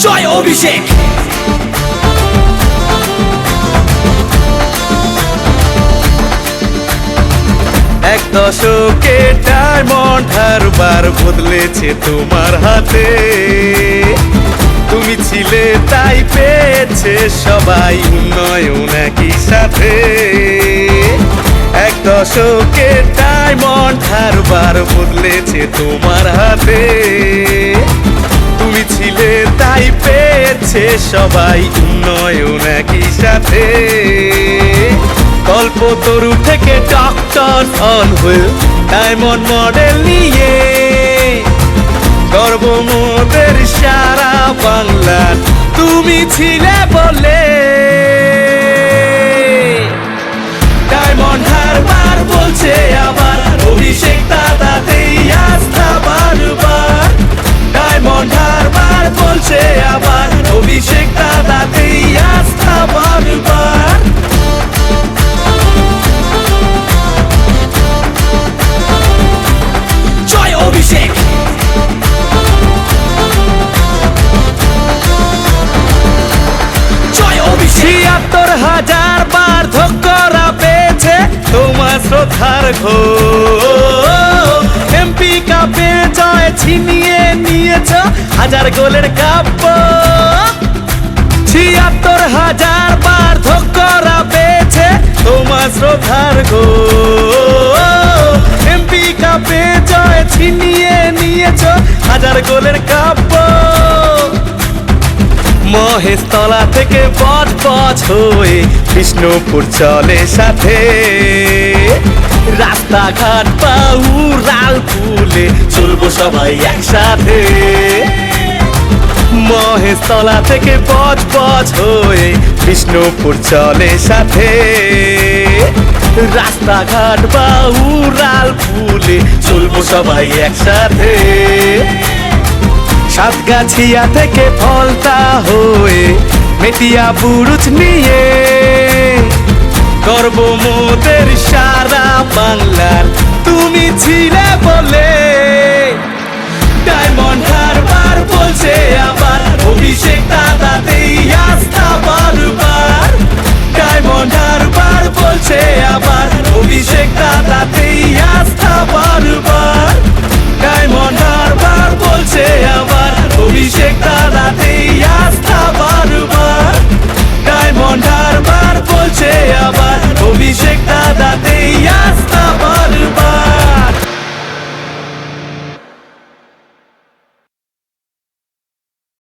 জয় অভিষেক। এক দশকে ডায়মন্ড হারবার বদলেছে তোমার হাতে। তুমি ছিলে তাই পেয়েছে সবাই উন্নয়ন একই সাথে। এক দশকে ডায়মন্ড হারবার বদলেছে তোমার হাতে। তুমি ছিলে তাই পেয়েছে সবাই উন্নয়ন একই সাথে। কল্পতরু থেকে ডক্টর অন হয়ে ডায়মন্ড মডেল নিয়ে গর্ব মোদের সারা বাংলার তুমি ছিলে বলে। ডায়মন্ড হারবার বলছে আবার অভিষেক দাদাতেই আস্থা বারবার। ডায়মন্ড হারবার বলছে আবার অভিষেক দাদাতেই আস্থা বারবার। জয় অভিষেক। জয় অভিষেক। ৭৬,০০০ বার ধক্করা পেয়েছে তোমার শ্রদ্ধার ঘোষ। এমপি কাপে জয় ছিনিয়ে নিয়েছ হাজার গোলের কাব্য। ৭৬,০০০ বার ধক্করা পেয়েছে তোমার শ্রদ্ধার ঘোষ। এমপি কাপে জয় ছিনিয়ে নিয়েছ হাজার গোলের কাব্য। মহেশতলা থেকে বজবজ হয়ে বিষ্ণুপুর চলে সাথে। রাস্তাঘাট বা উড়াল ফুলে চলবো সবাই একসাথে। মহেশতলা থেকে বজবজ হয়ে বিষ্ণুপুর চলে সাথে। রাস্তাঘাট বা উড়াল ফুলে চলবো সবাই একসাথে। সাতগাছিয়া থেকে ফলতা হয়ে মেটিয়া বুরুজ নিয়ে গর্ব মোদের সারা বাংলার তুমি ছিলে বলে। ডায়মন্ড হারবার বলছে আবার অভিষেক দাদাতেই আস্থা বারবার। ডায়মন্ড হারবার বলছে